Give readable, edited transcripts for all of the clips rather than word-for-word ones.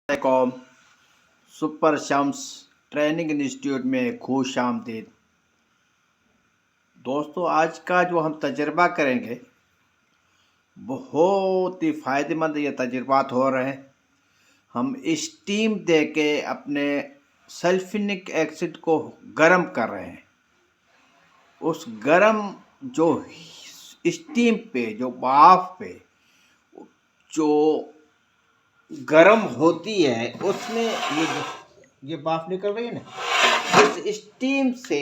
Com super Shams training institute में खुश आमदीद। दोस्तों, आज का जो हम तजर्बा करेंगे बहुत ही फ़ायदेमंद ये तजर्बात हो रहे हैं। हम स्टीम दे के अपने सल्फ्यूरिक एसिड को गर्म कर रहे हैं। उस गर्म जो स्टीम पे, जो भाप पे जो गर्म होती है, उसमें ये भाप निकल रही है ना, इस स्टीम से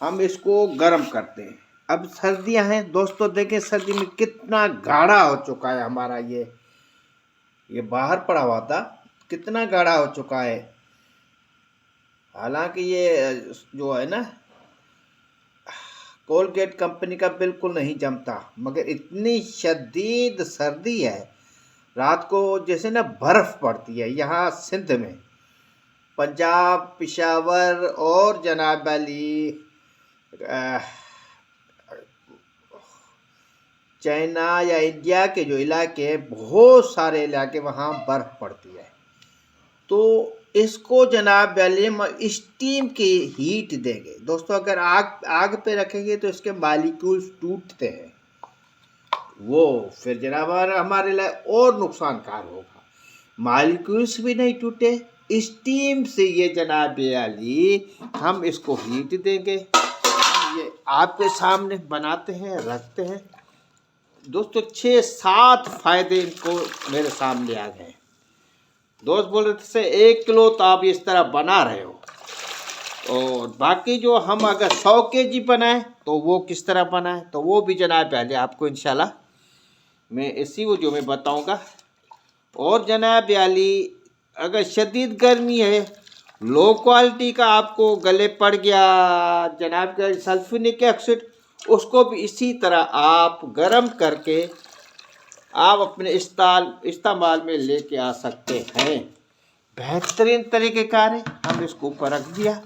हम इसको गर्म करते हैं। अब सर्दियां हैं दोस्तों, देखें सर्दी में कितना गाढ़ा हो चुका है हमारा ये बाहर पड़ा हुआ था, कितना गाढ़ा हो चुका है। हालांकि ये जो है ना कोलगेट कंपनी का बिल्कुल नहीं जमता, मगर इतनी शदीद सर्दी है, रात को जैसे ना बर्फ़ पड़ती है। यहाँ सिंध में, पंजाब, पेशावर और जनाब अली, चाइना या इंडिया के जो इलाके, बहुत सारे इलाके वहाँ बर्फ़ पड़ती है। तो इसको जनाब अली हम स्टीम की हीट देंगे। दोस्तों, अगर आग पे रखेंगे तो इसके मालिक्यूल्स टूटते हैं, वो फिर जनाब हमारे लिए और नुकसानकार होगा। मालिक्यूल्स भी नहीं टूटे, स्टीम से ये जनाब अली हम इसको हीट देंगे। ये आपके सामने बनाते हैं, रखते हैं। दोस्तों, 6-7 फायदे इनको मेरे सामने आ गए। दोस्त बोल रहे थे 1 किलो तो आप इस तरह बना रहे हो, और बाकी जो हम अगर 100 kg बनाएं तो वो किस तरह बनाएं, तो वो भी जनाब पहले आपको इंशाल्लाह मैं इसी वो जो मैं बताऊंगा। और जनाब अली, अगर शदीद गर्मी है, लो क्वालिटी का आपको गले पड़ गया जनाब का सल्फ्यूरिक एसिड, उसको भी इसी तरह आप गर्म करके आप अपने इस्तेमाल में लेके आ सकते हैं। बेहतरीन तरीक़ेकार है। हम इसको ऊपर रख दिया।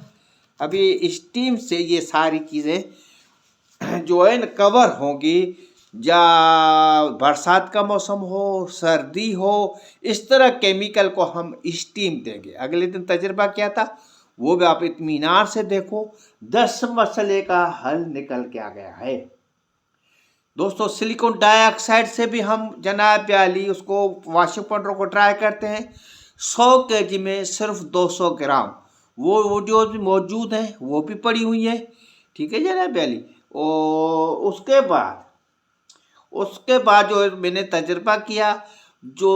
अभी स्टीम से ये सारी चीज़ें जो है न कवर होंगी, या बरसात का मौसम हो, सर्दी हो, इस तरह केमिकल को हम स्टीम देंगे। अगले दिन तजर्बा क्या था वो भी आप इत्मीनान से देखो। 10 मसले का हल निकल के आ गया है। दोस्तों, सिलिकॉन डाइऑक्साइड से भी हम जनाब अली उसको वॉशिंग पाउडर को ट्राई करते हैं। 100 kg में सिर्फ 200 ग्राम वो जो भी मौजूद है वो भी पड़ी हुई है। ठीक है जनाब अली। और उसके बाद जो मैंने तजर्बा किया, जो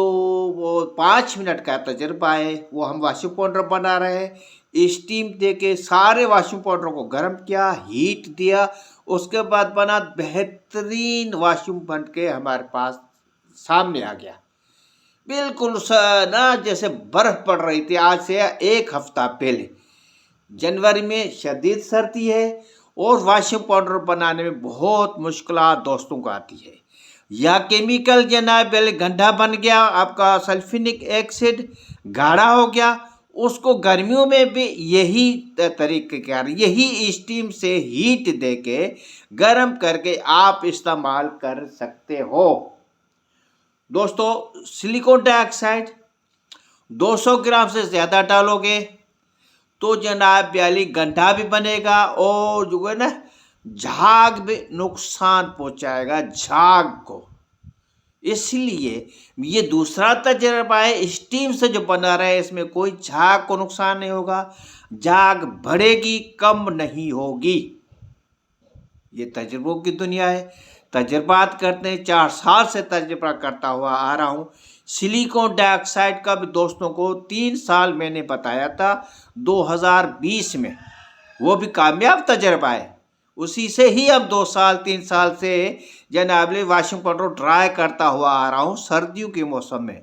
वो 5 मिनट का तजर्बा है, वो हम वॉशिंग पाउडर बना रहे हैं। स्टीम दे के सारे वॉशिंग पाउडर को गर्म किया, हीट दिया, उसके बाद बना बेहतरीन वॉशिंग बन के हमारे पास सामने आ गया। बिल्कुल ना जैसे बर्फ़ पड़ रही थी। आज से 1 हफ्ता पहले जनवरी में शदीद सर्दी है और वॉशिंग पाउडर बनाने में बहुत मुश्किलात दोस्तों को आती है। या केमिकल जनाब गंदा बन गया, आपका सल्फ्यूरिक एसिड गाढ़ा हो गया, उसको गर्मियों में भी यही तरीक़ेकार, यही स्टीम से हीट दे के गर्म करके आप इस्तेमाल कर सकते हो। दोस्तों, सिलिकॉन डाइऑक्साइड 200 ग्राम से ज़्यादा डालोगे तो जनाब अली गंदा भी बनेगा, और जो है ना झाग भी नुकसान पहुंचाएगा झाग को। इसलिए ये दूसरा तजर्बा है, स्टीम से जो बना रहा है इसमें कोई झाग को नुकसान नहीं होगा, झाग बढ़ेगी, कम नहीं होगी। ये तजर्बों की दुनिया है। तजर्बात करते हैं, 4 साल से तजर्बा करता हुआ आ रहा हूँ। सिलिकॉन डाइऑक्साइड का भी दोस्तों को 3 साल मैंने बताया था 2020 में, वो भी कामयाब तजर्बा है। उसी से ही अब 2 साल 3 साल से जनाब वॉशिंग पाउडर ट्राई करता हुआ आ रहा हूँ सर्दियों के मौसम में।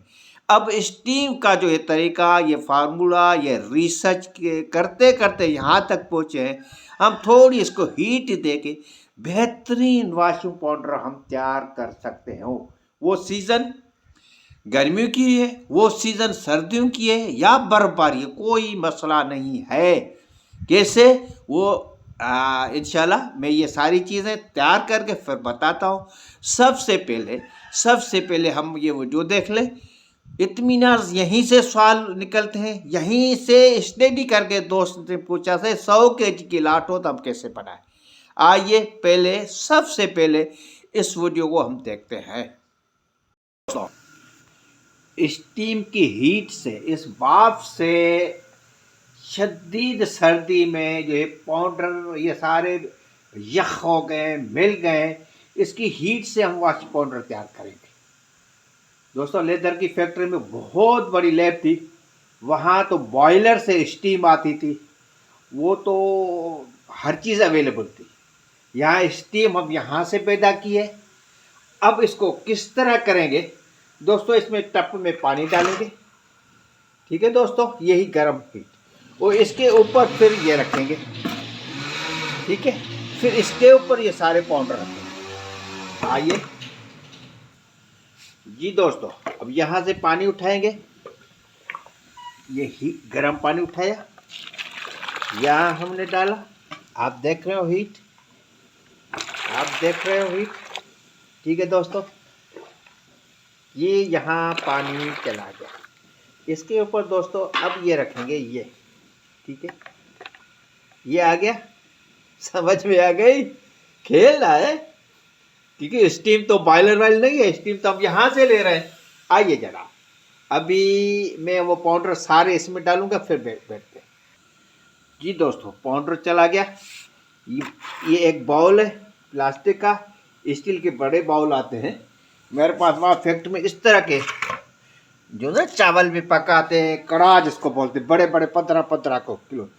अब स्टीम का जो ये तरीका, ये फार्मूला, ये रिसर्च करते करते यहाँ तक पहुँचे हैं। हम थोड़ी इसको हीट दे के बेहतरीन वॉशिंग पाउडर हम तैयार कर सकते हैं। वो सीज़न गर्मियों की है, वो सीज़न सर्दियों की है, या बर्फबारी है, कोई मसला नहीं है। कैसे वो इंशाल्लाह मैं ये सारी चीज़ें तैयार करके फिर बताता हूँ। सबसे पहले हम ये वीडियो देख लें। इत्मीनान यहीं से सवाल निकलते हैं, यहीं से स्टडी करके दोस्त ने पूछा से 100 kg की लाठो तब कैसे बनाए। आइए पहले सबसे पहले इस वीडियो को हम देखते हैं। स्टीम की हीट से, इस भाप से शदीद सर्दी में जो पाउडर ये सारे यख हो गए, मिल गए, इसकी हीट से हम वॉश पाउडर तैयार करेंगे। दोस्तों लेदर की फैक्ट्री में बहुत बड़ी लैब थी, वहाँ तो बॉयलर से स्टीम आती थी, वो तो हर चीज़ अवेलेबल थी। यहाँ स्टीम हम यहाँ से पैदा की है। अब इसको किस तरह करेंगे दोस्तों, इसमें टप में पानी डालेंगे, ठीक है दोस्तों, यही गर्म हीट, और इसके ऊपर फिर ये रखेंगे, ठीक है, फिर इसके ऊपर ये सारे पाउडर रखेंगे। आइए जी दोस्तों, अब यहाँ से पानी उठाएंगे, ये गर्म पानी उठाया, यहाँ हमने डाला, आप देख रहे हो हीट, आप देख रहे हो हीट, ठीक है दोस्तों, ये यहाँ पानी चला गया। इसके ऊपर दोस्तों अब ये रखेंगे, ये ठीक है, ये आ गया, समझ में आ गई, खेल रहा है, ठीक है। स्टीम तो बॉयलर वाली नहीं है, स्टीम तो हम यहाँ से ले रहे हैं। आइए जरा, अभी मैं वो पाउडर सारे इसमें डालूंगा, फिर बैठते हैं जी दोस्तों। पाउडर चला गया, ये एक बाउल है प्लास्टिक का, स्टील के बड़े बाउल आते हैं मेरे पास वहाँ फैक्ट्री में, इस तरह के जो ना चावल भी पकाते हैं, कड़ा जिसको बोलते हैं, बड़े बड़े 15-15 को किलो।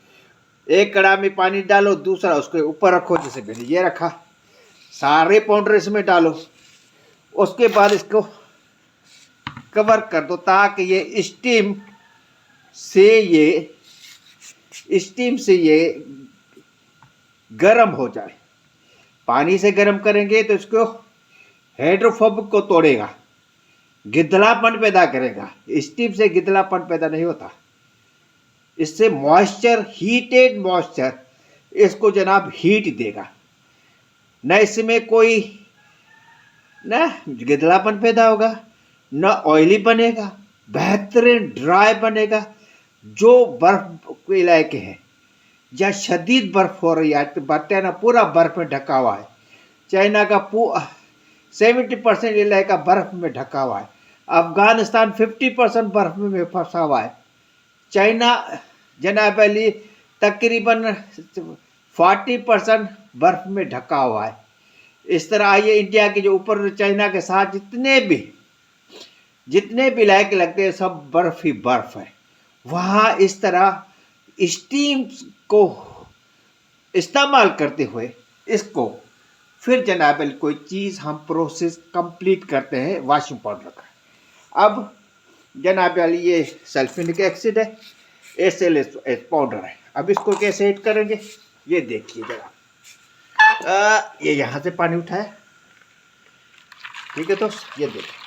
एक कड़ा में पानी डालो, दूसरा उसके ऊपर रखो, जैसे मैंने ये रखा, सारे पाउडर इसमें डालो, उसके बाद इसको कवर कर दो ताकि ये स्टीम से ये गर्म हो जाए। पानी से गर्म करेंगे तो इसको हाइड्रोफोबिक को तोड़ेगा, गिदलापन पैदा करेगा। स्टीम से गिदलापन पैदा नहीं होता, इससे मॉइस्चर, हीटेड मॉइस्चर इसको जनाब हीट देगा, न इसमें कोई न गिदलापन पैदा होगा, न ऑयली बनेगा, बेहतरीन ड्राई बनेगा। जो बर्फ के इलाके हैं जहाँ शदीद बर्फ हो रही है, बर्ताना पूरा बर्फ में ढका हुआ है, चाइना का 70% इलाका बर्फ में ढका हुआ है, अफगानिस्तान 50% बर्फ में फंसा हुआ है, चाइना जनाब अली तकरीबन 40% बर्फ में ढका हुआ है। इस तरह आइए इंडिया के जो ऊपर चाइना के साथ जितने भी इलाके लगते हैं सब बर्फ ही बर्फ है। वहाँ इस तरह स्टीम को इस्तेमाल करते हुए इसको फिर जनाब कोई चीज़ हम प्रोसेस कंप्लीट करते हैं वॉशिंग पाउडर का। अब जनाब ये सल्फ्यूरिक एसिड है, SLS पाउडर है। अब इसको कैसे हिट करेंगे ये देखिए जरा, ये यहाँ से पानी उठाया, ठीक है दोस्त, ये देखिए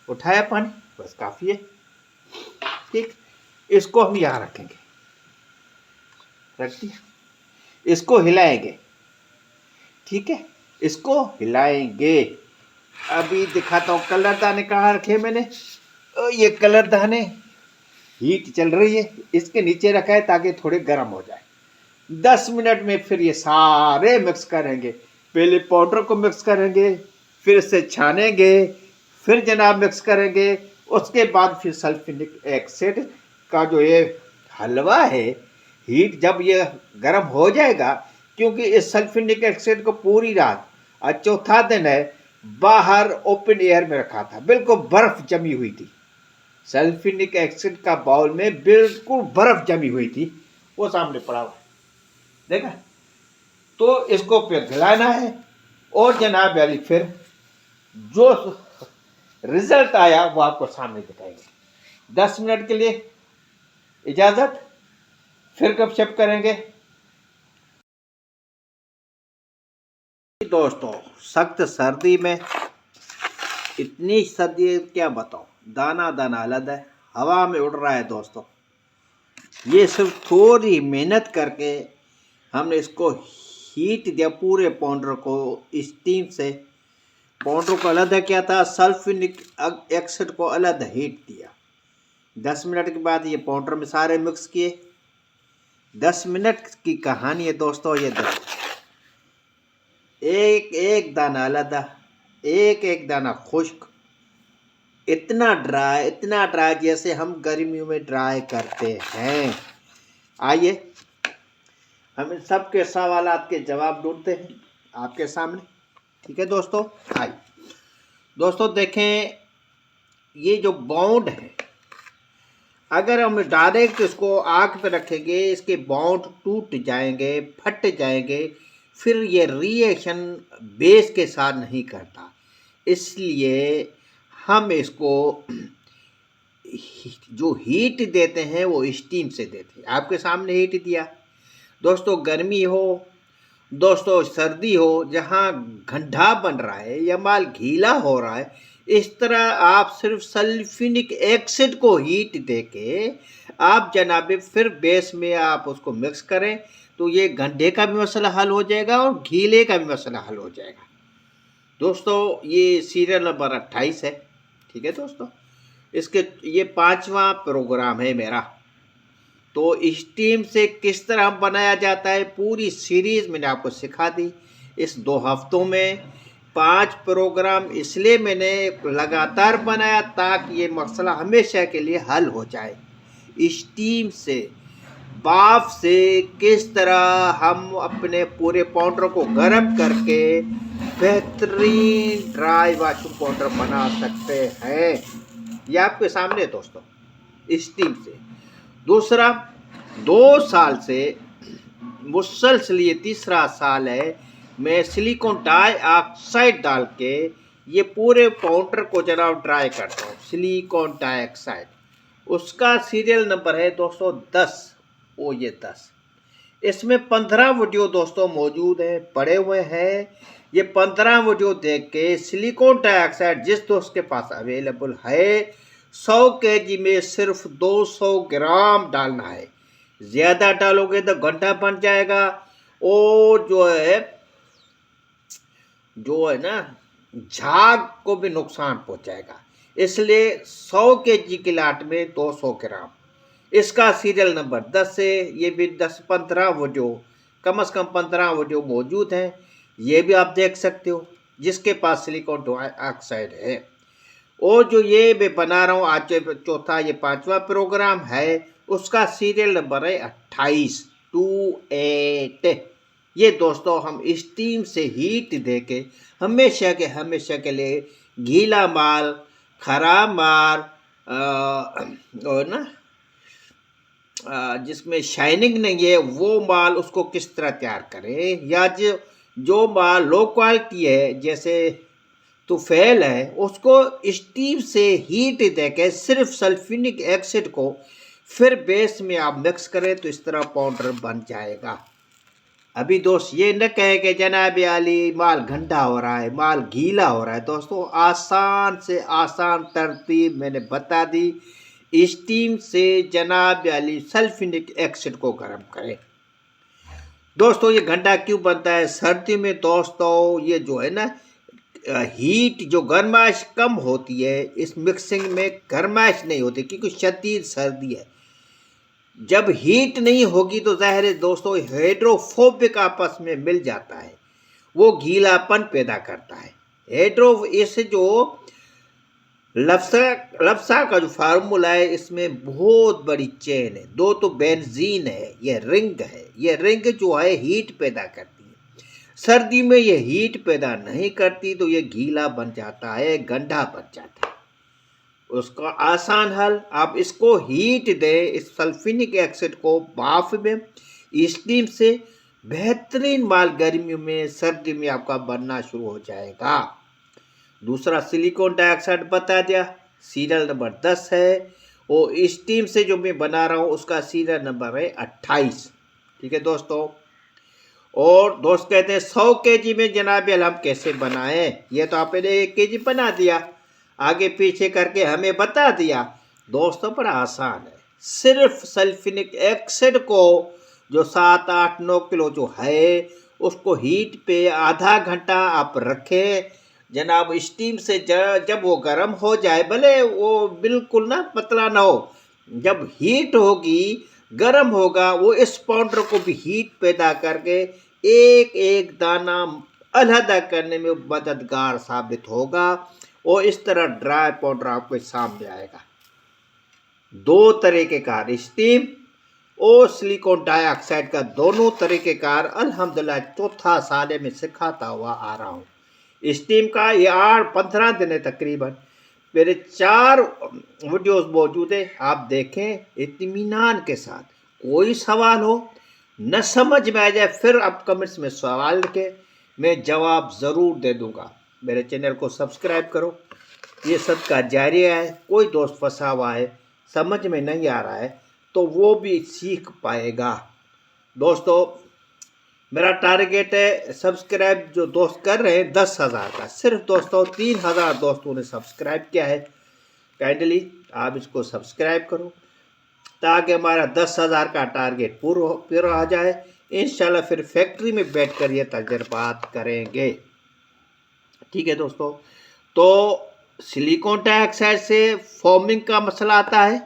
उठाया पानी, बस काफ़ी है, ठीक। इसको हम यहाँ रखेंगे, रख दिया, इसको हिलाएंगे, ठीक है, इसको हिलाएंगे। अभी दिखाता हूँ कलर दाने कहाँ रखे मैंने, ये कलर दाने, हीट चल रही है, इसके नीचे रखा है ताकि थोड़े गर्म हो जाए। 10 मिनट में फिर ये सारे मिक्स करेंगे, पहले पाउडर को मिक्स करेंगे, फिर इसे छानेंगे, फिर जनाब मिक्स करेंगे, उसके बाद फिर सल्फ्यूरिक एसिड का जो ये हलवा है, हीट जब ये गर्म हो जाएगा, क्योंकि इस सल्फ्यूरिक एसिड को पूरी रात और चौथा दिन है बाहर ओपन एयर में रखा था, बिल्कुल बर्फ जमी हुई थी, सल्फ्यूरिक एसिड का बाउल में बिल्कुल बर्फ जमी हुई थी, वो सामने पड़ा हुआ देखा। तो इसको पिघलाना है और जनाब अली फिर जो रिजल्ट आया वो आपको सामने दिखाएंगे। 10 मिनट के लिए इजाजत, फिर गपशप करेंगे दोस्तों। सख्त सर्दी में, इतनी सर्दी क्या बताऊं, दाना दाना अलग है, हवा में उड़ रहा है दोस्तों। ये सिर्फ थोड़ी मेहनत करके हमने इसको हीट दिया, पूरे पाउडर को स्टीम से पाउडर को अलग किया था, सल्फ्यूरिक एसिड को अलग हीट दिया। 10 मिनट के बाद ये पाउडर में सारे मिक्स किए। 10 मिनट की कहानी है दोस्तों। ये एक एक दाना अलग, एक एक दाना खुश्क, इतना ड्राई जैसे हम गर्मियों में ड्राई करते हैं। आइए हम इन सब के सवालात के जवाब ढूंढते हैं आपके सामने। ठीक है दोस्तों, आइए दोस्तों देखें, ये जो बॉन्ड है, अगर हम डायरेक्ट इसको आग पे रखेंगे, इसके बॉन्ड टूट जाएंगे, फट जाएंगे, फिर ये रिएक्शन बेस के साथ नहीं करता। इसलिए हम इसको जो हीट देते हैं वो स्टीम से देते हैं। आपके सामने हीट दिया दोस्तों। गर्मी हो दोस्तों, सर्दी हो, जहाँ गड्ढा बन रहा है या माल गीला हो रहा है, इस तरह आप सिर्फ सल्फ्यूरिक एसिड को हीट देके आप जनाबे फिर बेस में आप उसको मिक्स करें तो ये गड्ढे का भी मसला हल हो जाएगा और गीले का भी मसला हल हो जाएगा। दोस्तों ये सीरियल नंबर 28 है। ठीक है दोस्तों, इसके ये 5वां प्रोग्राम है मेरा। तो स्टीम से किस तरह बनाया जाता है पूरी सीरीज मैंने आपको सिखा दी इस 2 हफ्तों में। 5 प्रोग्राम इसलिए मैंने लगातार बनाया ताकि ये मसला हमेशा के लिए हल हो जाए। स्टीम से, भाप से किस तरह हम अपने पूरे पाउडर को गर्म करके बेहतरीन ड्राई वॉशिंग पाउडर बना सकते हैं, ये आपके सामने दोस्तों स्टीम से। दूसरा, 2 साल से मुसलसल ये तीसरा साल है, मैं सिलिकॉन डाइऑक्साइड डाल के ये पूरे पाउडर को जरा ड्राई करता हूँ। सिलिकॉन डाइऑक्साइड, उसका सीरियल नंबर है दोस्तों 10। ओ ये 10, इसमें 15 वीडियो दोस्तों मौजूद हैं, पड़े हुए हैं। ये 15 वीडियो देख के सिलिकॉन डाइऑक्साइड जिस दोस्त के पास अवेलेबल है, 100 kg में सिर्फ 200 ग्राम डालना है। ज़्यादा डालोगे तो गड्ढा बन जाएगा और जो है ना झाग को भी नुकसान पहुंचाएगा। इसलिए 100 kg की लाट में 200 ग्राम। इसका सीरियल नंबर 10 से ये भी 10-15 वीडियो, कम से कम 15 वीडियो मौजूद हैं। ये भी आप देख सकते हो जिसके पास सिलिकॉन डाइऑक्साइड है। और जो ये मैं बना रहा हूँ आज चौथा, ये 5वां प्रोग्राम है, उसका सीरियल नंबर है 28। ये दोस्तों हम स्टीम से हीट देके हमेशा के लिए गीला माल, खराब माल और ना जिसमें शाइनिंग नहीं है वो माल उसको किस तरह तैयार करें, या जो माल लो क्वालिटी है जैसे तुफेल है उसको स्टीम से हीट देके सिर्फ सल्फ्यूरिक एसिड को फिर बेस में आप मिक्स करें तो इस तरह पाउडर बन जाएगा। अभी दोस्त ये न कहे कि जनाब आली माल गंदा हो रहा है, माल गीला हो रहा है। दोस्तों आसान से आसान तरतीब मैंने बता दी। स्टीम से जनाब अली सल्फ्यूरिक एसिड को गर्म करें। दोस्तों ये गंदा क्यों बनता है सर्दी में? दोस्तों ये जो है ना हीट, जो गर्माइश कम होती है, इस मिक्सिंग में गर्माइश नहीं होती क्योंकि शदीद सर्दी है। जब हीट नहीं होगी तो ज़ाहिर है दोस्तों हाइड्रोफोबिक आपस में मिल जाता है, वो गीलापन पैदा करता है। इस जो लफ्सा का जो फार्मूला है इसमें बहुत बड़ी चेन है। 2 तो बेंजीन है, ये रिंग है, ये रिंग जो है हीट पैदा करती है। सर्दी में ये हीट पैदा नहीं करती तो ये गीला बन जाता है, गंदा बन जाता है। उसका आसान हल, आप इसको हीट दें, इस सल्फ्यूरिक एसिड को भाप में स्टीम से, बेहतरीन माल गर्मियों में सर्दी में आपका बनना शुरू हो जाएगा। दूसरा सिलिकॉन डाइऑक्साइड बता दिया, सीरियल नंबर 10 है। और स्टीम से जो मैं बना रहा हूँ उसका सीरियल नंबर है 28। ठीक है दोस्तों। और दोस्त कहते हैं 100 kg में जनाब हम कैसे बनाएं? ये तो आपने 1 kg बना दिया, आगे पीछे करके हमें बता दिया। दोस्तों बड़ा आसान है, सिर्फ सल्फ्यूरिक एसिड को जो 7-8-9 किलो जो है उसको हीट पे आधा घंटा आप रखें, जनाब स्टीम से जब वो गर्म हो जाए, भले वो बिल्कुल ना पतला ना हो, जब हीट होगी, गर्म होगा, वो इस पाउडर को भी हीट पैदा करके एक एक दाना अलहदा करने में मददगार साबित होगा। और इस तरह ड्राई पाउडर आपके सामने आएगा। दो तरीक़ेकार स्टीम और सिलिकॉन डाइऑक्साइड का दोनों तरीक़ेकार अल्हम्दुलिल्लाह चौथा साल में सिखाता हुआ आ रहा हूँ। स्टीम का ये 8-15 दिन है तकरीबन। मेरे 4 वीडियोस मौजूद है, आप देखें इत्मीनान के साथ। कोई सवाल हो न समझ में आ जाए, फिर आप कमेंट्स में सवाल लिखें, मैं जवाब ज़रूर दे दूँगा। मेरे चैनल को सब्सक्राइब करो, ये सदका जारिया है। कोई दोस्त फंसा हुआ है, समझ में नहीं आ रहा है, तो वो भी सीख पाएगा। दोस्तों मेरा टारगेट है सब्सक्राइब जो दोस्त कर रहे हैं 10,000 का। सिर्फ दोस्तों 3,000 दोस्तों ने सब्सक्राइब किया है। काइंडली आप इसको सब्सक्राइब करो ताकि हमारा 10,000 का टारगेट पूरा हो जाए। इंशाल्लाह फिर फैक्ट्री में बैठकर ये तजर्बात करेंगे। ठीक है दोस्तों, तो सिलिकॉन डाइऑक्साइड से फोमिंग का मसला आता है,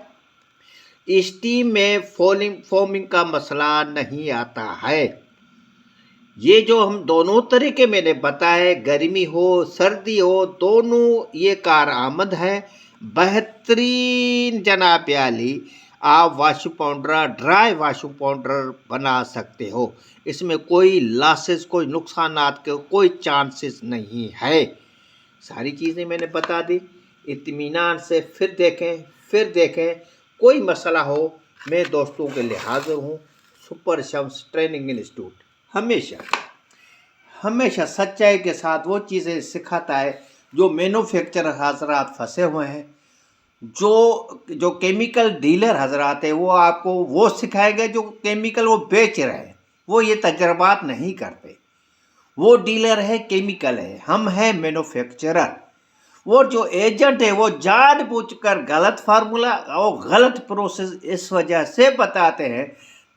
स्टीम में फोमिंग का मसला नहीं आता है। ये जो हम दोनों तरीके मैंने बताए, गर्मी हो सर्दी हो, दोनों ये कारआमद है। बेहतरीन जनाब याली आप Vashu powder, dry Vashu powder बना सकते हो। इसमें कोई लॉसेस, कोई नुकसानात के कोई चांसेस नहीं है। सारी चीज़ें मैंने बता दी। इत्मीनान से फिर देखें। कोई मसला हो, मैं दोस्तों के लिए हाजिर हूँ। सुपर शम्स ट्रेनिंग इंस्टीट्यूट हमेशा सच्चाई के साथ वो चीज़ें सिखाता है जो मैन्युफैक्चरर हजरात फंसे हुए हैं। जो केमिकल डीलर हजरात है वो आपको वो सिखाएंगे जो केमिकल वो बेच रहे हैं। वो ये तजर्बात नहीं करते। वो डीलर है, केमिकल है, हम हैं मैन्युफैक्चरर। वो जो एजेंट है वो जानबूझकर गलत फार्मूला और गलत प्रोसेस इस वजह से बताते हैं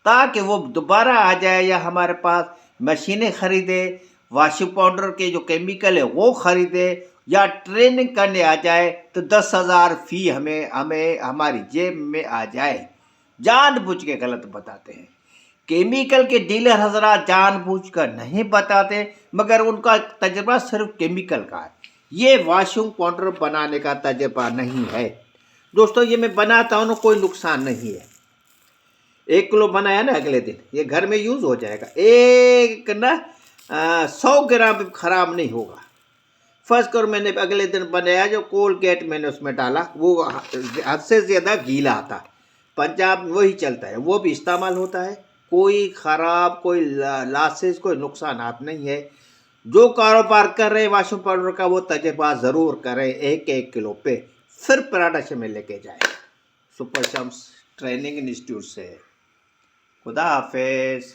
ताकि वो दोबारा आ जाए या हमारे पास मशीनें खरीदे, वाशिंग पाउडर के जो केमिकल है वो खरीदे, या ट्रेनिंग करने आ जाए तो 10,000 फी हमें हमारी जेब में आ जाए। जानबूझ के गलत बताते हैं। केमिकल के डीलर हजरात जानबूझकर नहीं बताते, मगर उनका तजर्बा सिर्फ केमिकल का है। ये वाशिंग पाउडर बनाने का तजर्बा नहीं है। दोस्तों ये मैं बनाता हूँ ना, कोई नुकसान नहीं है। 1 किलो बनाया ना, अगले दिन ये घर में यूज़ हो जाएगा। एक ना 100 ग्राम भी ख़राब नहीं होगा। फर्स्ट करो मैंने अगले दिन बनाया, जो कोलगेट मैंने उसमें डाला वो हद से ज़्यादा गीला था। पंजाब वही चलता है, वो भी इस्तेमाल होता है। कोई ख़राब, कोई लॉसेस, कोई नुकसानात नहीं है। जो कारोबार कर रहे हैं वाशिंग पाउडर का वो तजर्बा ज़रूर करें। 1-1 किलो पे फिर प्रोडक्शन में लेके जाए। सुपर शम्स ट्रेनिंग इंस्टीट्यूट से। खुदा हाफिज़।